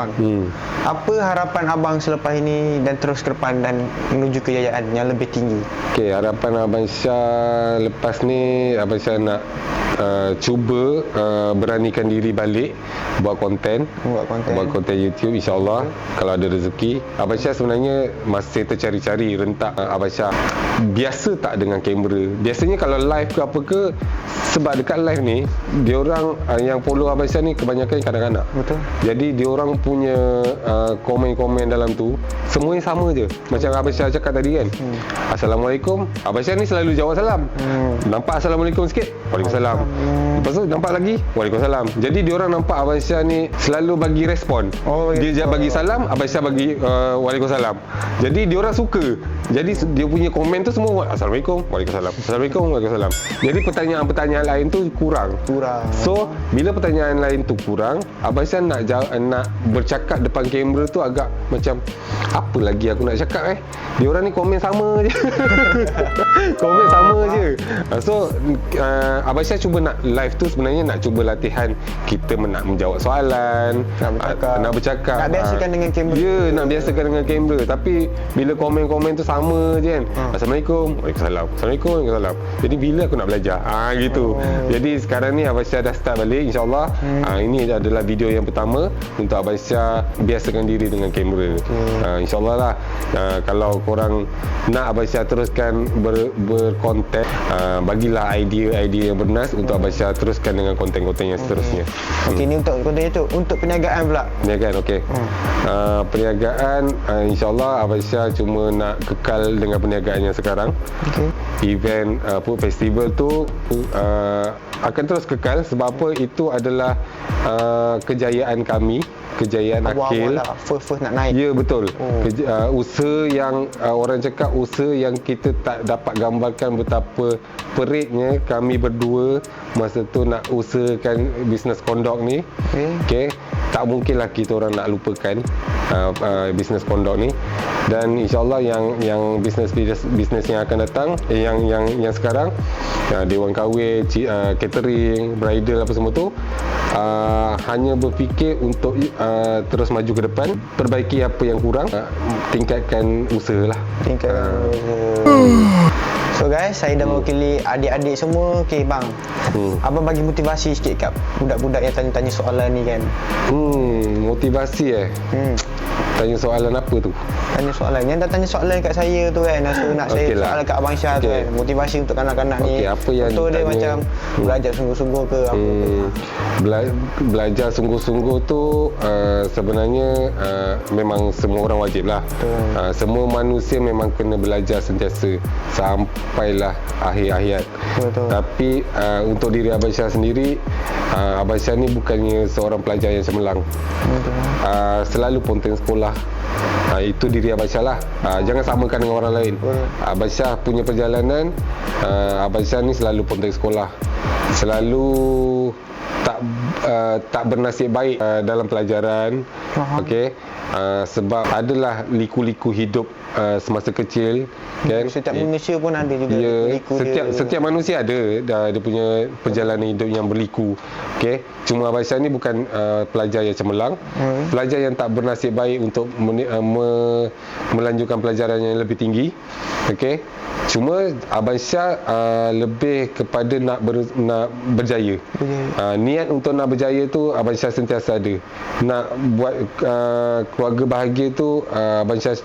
bang. Apa harapan abang selepas ini dan terus ke depan dan menuju kejayaan yang lebih tinggi? Okey, harapan Abang Syah lepas ni, Abang Syah nak cuba beranikan diri balik buat konten YouTube, insyaAllah kalau ada rezeki. Abang Syah sebenarnya masih tercari-cari rentak Abang Syah biasa tak dengan kamera. Biasanya kalau live ke apa ke, sebab dekat live ni diorang yang follow Abang Syah ni kebanyakan kanak-kanak. Betul. Jadi diorang punya komen-komen dalam tu semuanya sama je. Macam Abang Syah cakap tadi kan, Assalamualaikum. Abang Syah ni selalu jawab salam. Nampak Assalamualaikum sikit, Waalaikumsalam. Lepas tu nampak lagi, Waalaikumsalam. Jadi diorang nampak Abang Syah ni selalu bagi respon. Dia bagi salam, Abang Syah bagi Waalaikumsalam. Jadi diorang suka. Jadi dia punya komen tu semua Assalamualaikum, Waalaikumsalam. Assalamualaikum, Waalaikumsalam. Jadi pertanyaan-pertanyaan lain tu kurang. So bila pertanyaan lain tu kurang, Abang Syah nak bercakap depan kamera tu agak macam apa lagi aku nak cakap diorang ni komen sama je. Komen sama je. So Abang Syah cuba nak live tu sebenarnya nak cuba latihan kita nak menjawab soalan, nak bercakap, nak biasakan dengan kamera. Ya, nak biasakan dengan kamera. Tapi bila komen-komen tu sama je kan, Assalamualaikum, Waalaikumsalam, Assalamualaikum, Waalaikumsalam. Jadi bila aku nak belajar? Gitu. Jadi sekarang ni Abang Syah dah start balik, insyaAllah. Ini adalah video yang pertama untuk Abang Syah biasakan diri dengan kamera. InsyaAllah lah. Kalau korang nak Abang Syah teruskan berkonten, bagilah idea-idea yang bernas untuk Abang Syah teruskan dengan konten-konten yang seterusnya. Okey, ni untuk konten itu. Untuk perniagaan pula. Perniagaan, okey. Perniagaan, insyaAllah Abang Syah cuma nak kekal dengan perniagaan yang sekarang. Event food festival tu akan terus kekal sebab apa, itu adalah kejayaan kami, kejayaan Akil. First nak naik. Ya, betul. Usaha yang orang cakap usaha yang kita tak dapat gambarkan betapa peritnya kami berdua masa tu nak usahakan bisnes kondok ni. Okey. Tak mungkinlah kita orang nak lupakan bisnes kondok ni. Dan insyaAllah yang bisnes yang akan datang, yang sekarang, dewan kahwin, catering, bridal apa semua tu, hanya berfikir untuk terus maju ke depan, perbaiki apa yang kurang, tingkatkan usaha lah. So guys, saya dah mewakili adik-adik semua. Okey bang, abang bagi motivasi sikit kat budak-budak yang tanya-tanya soalan ni kan. Motivasi Tanya soalan apa tu? Tanya soalan yang dah tanya soalan kat saya tu kan. Nak saya soalan kat Abang Syah tu kan. Motivasi untuk kanak-kanak ni. Apa yang betul dia macam belajar sungguh-sungguh ke apa? Belajar sungguh-sungguh tu sebenarnya memang semua orang wajib lah. Semua manusia memang kena belajar sentiasa sampailah akhir hayat. Tapi untuk diri Abang Syah sendiri, Abang Syah ni bukannya seorang pelajar yang cemerlang. Selalu ponteng sekolah. Itu diri Abang Syah lah. Jangan samakan dengan orang lain. Abang Syah punya perjalanan, Abang Syah ni selalu ponteng sekolah, selalu tak bernasib baik dalam pelajaran. Okey. Sebab adalah liku-liku hidup semasa kecil kan. Setiap manusia pun ada juga liku setiap manusia ada dia punya perjalanan hidup yang berliku. Okey. Cuma Abang Syah ni bukan pelajar yang cemerlang, pelajar yang tak bernasib baik untuk melanjutkan pelajaran yang lebih tinggi. Okey. Cuma Abang Syah lebih kepada nak berjaya. Niat untuk nak berjaya tu Abang Syah sentiasa ada. Nak buat keluarga bahagia tu Abang Syah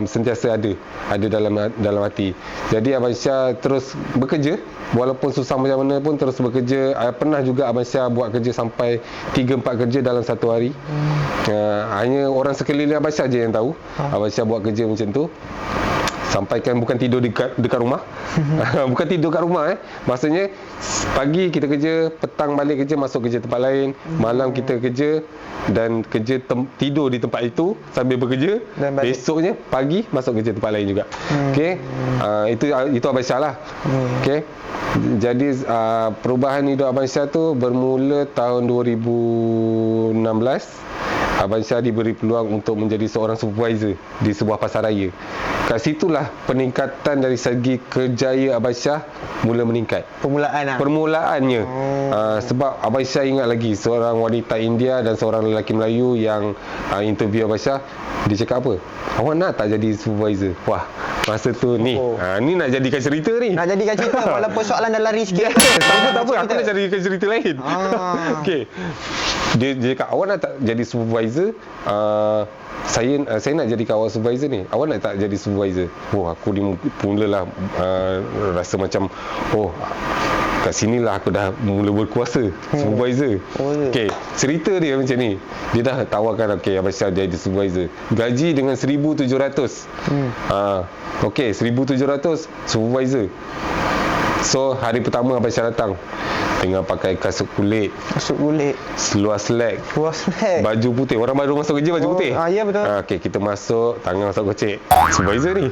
sentiasa ada dalam hati. Jadi Abang Syah terus bekerja, walaupun susah macam mana pun terus bekerja. Pernah juga Abang Syah buat kerja sampai 3-4 kerja dalam satu hari. Hanya orang sekeliling Abang Syah je yang tahu Abang Syah buat kerja macam tu. Sampaikan bukan tidur dekat rumah. Bukan tidur kat rumah maksudnya pagi kita kerja, petang balik kerja, masuk kerja tempat lain, malam kita kerja dan kerja tidur di tempat itu sambil bekerja, dan besoknya pagi masuk kerja tempat lain juga. Okey. Itu Abang Syah lah. Okey. Jadi perubahan hidup Abang Syah tu bermula tahun 2016 Abang Syah diberi peluang untuk menjadi seorang supervisor di sebuah pasaraya. Kat situlah peningkatan dari segi kerjaya Abang Syah mula meningkat. Permulaannya. Sebab Abang Syah ingat lagi seorang wanita India dan seorang lelaki Melayu yang interview Abang Syah, dia cakap apa? Awak nak tak jadi supervisor? Wah, masa tu ni ni nak jadikan cerita ni. Nak jadikan cerita walaupun soalan dah lari sikit. Tak apa, aku nak jadikan cerita lain. Okey. Dia cakap, awak nak tak jadi supervisor? Saya nak jadi awak supervisor ni. Awak nak tak jadi supervisor? Aku ni mulalah rasa macam kat sinilah aku dah mula berkuasa supervisor. Okey, cerita dia macam ni. Dia dah tawarkan, okey, Abang Syah jadi supervisor. Gaji dengan 1,700. Okey, 1,700 supervisor. So hari pertama Abang Syah datang, tengah pakai kasut kulit, seluar slack, baju putih. Orang baru masuk kerja baju putih. Ya, betul. Okey, kita masuk, tangan masuk kocek. Supervisor ni.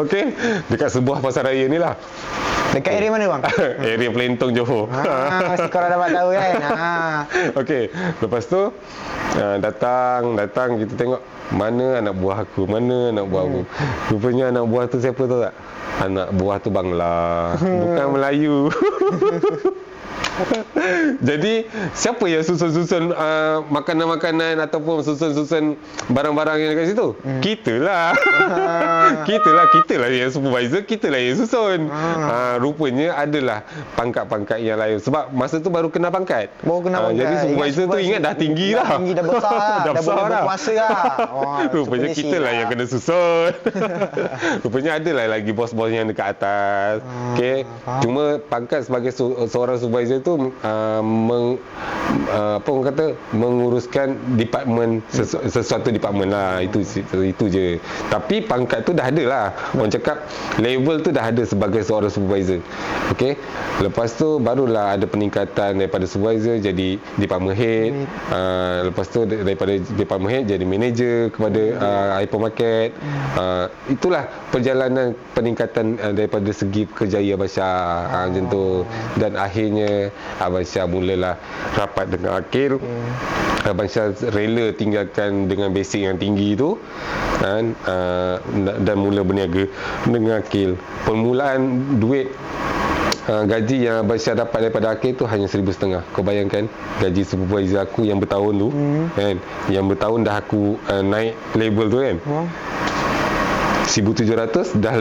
Okey, dekat sebuah pasaraya ni lah. Dekat area mana bang? Area Pelentong, Johor. Mesti korang dapat tahu kan. Okey, lepas tu datang kita tengok mana anak buah aku. Rupanya anak buah tu siapa tahu tak? Anak buah tu Bangla, bukan Melayu. Jadi siapa yang susun-susun makanan-makanan ataupun susun-susun barang-barang yang dekat situ? Kitalah. Kitalah yang supervisor, kitalah yang susun. Rupanya adalah pangkat-pangkat yang lain. Sebab masa tu baru kena pangkat. Jadi supervisor tu ingat dah tinggi dah. Dah besar lah. Dah boleh berkuasa lah. Rupanya kitalah yang kena susun. Rupanya adalah lagi bos-bos yang dekat atas. Okey. Cuma pangkat sebagai seorang supervisor tu menguruskan departmen, sesuatu departmen lah. Itu je. Tapi pangkat tu dah ada lah. Orang cakap level tu dah ada sebagai seorang supervisor. Okey. Lepas tu barulah ada peningkatan daripada supervisor jadi department head. Lepas tu daripada department head jadi manager kepada hypermarket. Itulah perjalanan peningkatan daripada segi kerjaya Abang Syah. Macam tu. Dan akhirnya Abang Syah mulalah rapat dengan Akil. Abang Syah rela tinggalkan dengan basic yang tinggi tu dan mula berniaga dengan Akil. Permulaan duit gaji yang Abang Syah dapat daripada Akil tu hanya 1,500. Kau bayangkan gaji supervisor aku yang bertahun tu kan, yang bertahun dah aku naik level tu kan. 1,700 dah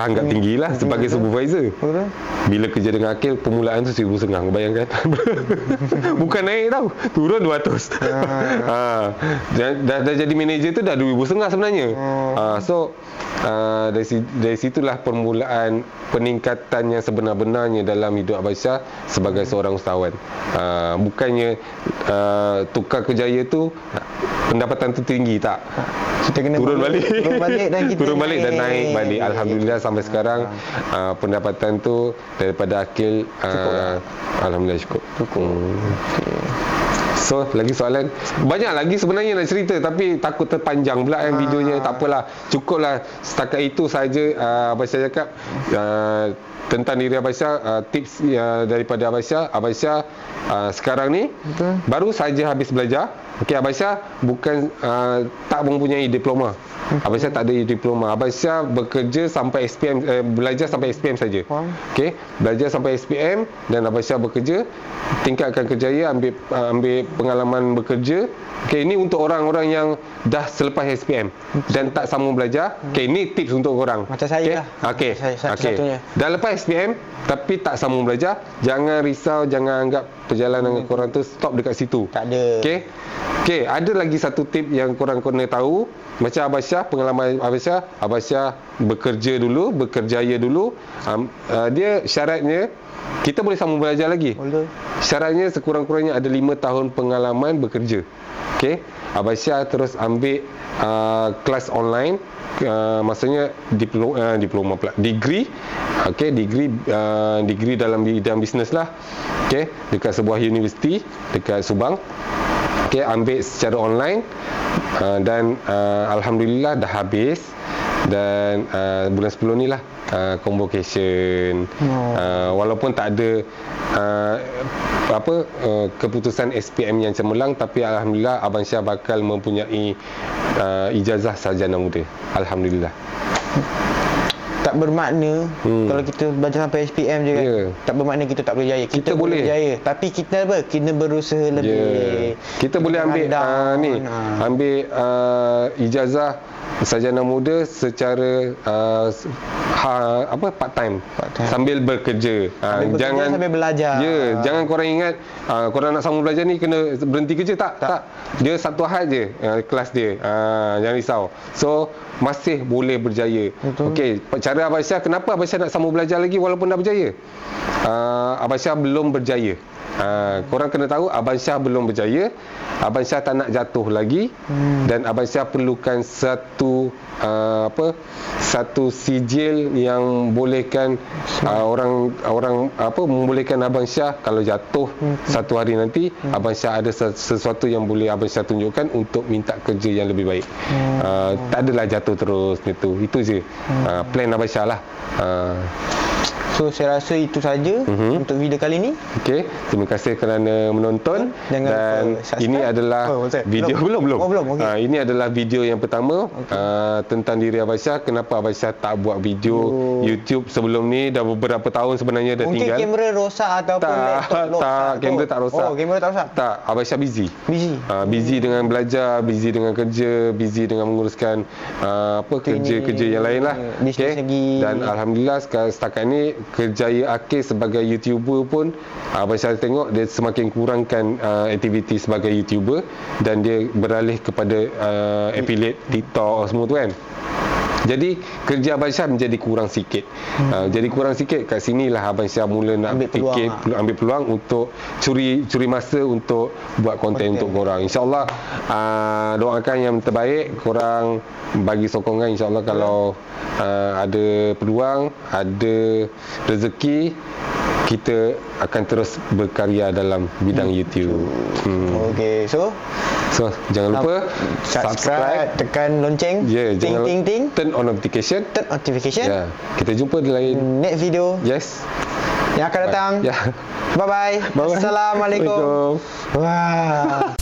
anggap tinggi lah sebagai supervisor. Bila kerja dengan Akil, permulaan tu 1,500. Kau bayangkan. Bukan naik tau, turun 200. Dah jadi manager tu dah 2,500 sebenarnya. So dari situlah permulaan peningkatan yang sebenar-benarnya dalam hidup Abang Syah sebagai seorang usahawan. Bukannya tukar kerjaya tu pendapatan tu tinggi, tak. Kita kena turun balik dan naik balik. Alhamdulillah sampai sekarang pendapatan tu daripada Akil alhamdulillah cukup. So, lagi soalan? Banyak lagi sebenarnya nak cerita, tapi takut terpanjang pula videonya. Tak apalah, cukuplah setakat itu saja. Abang Syah cakap tentang diri Abang Syah, tips daripada Abang Syah. Abang Syah sekarang ni baru saja habis belajar. Okey, Abang Syah bukan tak mempunyai diploma. Abang Syah tak ada diploma. Abang Syah bekerja sampai SPM, belajar sampai SPM saja. Okey, belajar sampai SPM dan Abang Syah bekerja, tingkatkan kerjaya, ambil pengalaman bekerja. Okey, ini untuk orang-orang yang dah selepas SPM dan tak sambung belajar. Okey, ini tips untuk korang. Macam saya lah. Okey. Satu-satunya. Dah lepas SPM tapi tak sambung belajar, jangan risau, jangan anggap perjalanan korang tu stop dekat situ. Tak ada. Okey, ada lagi satu tip yang korang kena tahu. Macam Abang Syah, pengalaman Abang Syah bekerja dulu, bekerjaya dulu. Dia syaratnya kita boleh sambung belajar lagi. Boleh. Syaratnya sekurang-kurangnya ada 5 tahun pengalaman bekerja. Okey, Abang Syah terus ambil kelas online, maksudnya diploma pula, degree. Okey, degree dalam bidang bisnes lah. Okey, dekat sebuah universiti dekat Subang. Okey, ambil secara online dan alhamdulillah dah habis. Dan bulan 10 ni lah convocation. Walaupun tak ada keputusan SPM yang cemerlang, tapi alhamdulillah Abang Syah bakal mempunyai ijazah sarjana muda. Alhamdulillah. Tak bermakna kalau kita belajar sampai SPM je kan. Tak bermakna kita tak boleh jaya. Kita boleh berjaya, tapi kita apa? Kita berusaha lebih. Kita boleh ambil ambil ijazah sarjana muda secara part time sambil bekerja. Jangan sambil belajar. Jangan korang ingat korang nak sambung belajar ni kena berhenti kerja, tak. Dia satu Ahad je kelas dia. Jangan risau. So masih boleh berjaya. Okey, cara Abang Syah, kenapa Abang Syah nak sambung belajar lagi walaupun dah berjaya? Abang Syah belum berjaya. Korang kena tahu Abang Syah belum berjaya. Abang Syah tak nak jatuh lagi, dan Abang Syah perlukan satu sijil yang bolehkan orang membolehkan Abang Syah kalau jatuh satu hari nanti, Abang Syah ada sesuatu yang boleh Abang Syah tunjukkan untuk minta kerja yang lebih baik. Tak adalah jatuh terus gitu. Itu je plan Abang Syah lah. So saya rasa itu saja untuk video kali ni. Okey, terima kasih kerana menonton. Dan ini adalah video belum. Okay. Ini adalah video yang pertama tentang diri Abang Syah. Kenapa Abang Syah tak buat video YouTube sebelum ni? Dah beberapa tahun sebenarnya dah tinggal. Mungkin kamera rosak ataupun laptop. Kamera tak rosak. Kamera tak rosak. Tak, Abang Syah busy. Busy dengan belajar, busy dengan kerja, busy dengan menguruskan kerja-kerja yang lain lah. Okay. Dan alhamdulillah setakat ni kerjaya akhir sebagai YouTuber pun Abang Syah tengok dia semakin kurangkan aktiviti sebagai YouTuber, dan dia beralih kepada affiliate TikTok semua tu kan. Jadi kerja Abang Syah menjadi kurang sikit. Jadi kurang sikit, kat sinilah Abang Syah mula nak ambil peluang untuk curi masa untuk buat konten untuk korang. InsyaAllah doakan yang terbaik, korang bagi sokongan. InsyaAllah kalau ada peluang, ada rezeki, kita akan terus berkarya dalam bidang YouTube. Okey, so jangan lupa subscribe, tekan lonceng, ting. Turn on notification. Kita jumpa di lain next video yang akan datang. Bye bye. Assalamualaikum. Wah.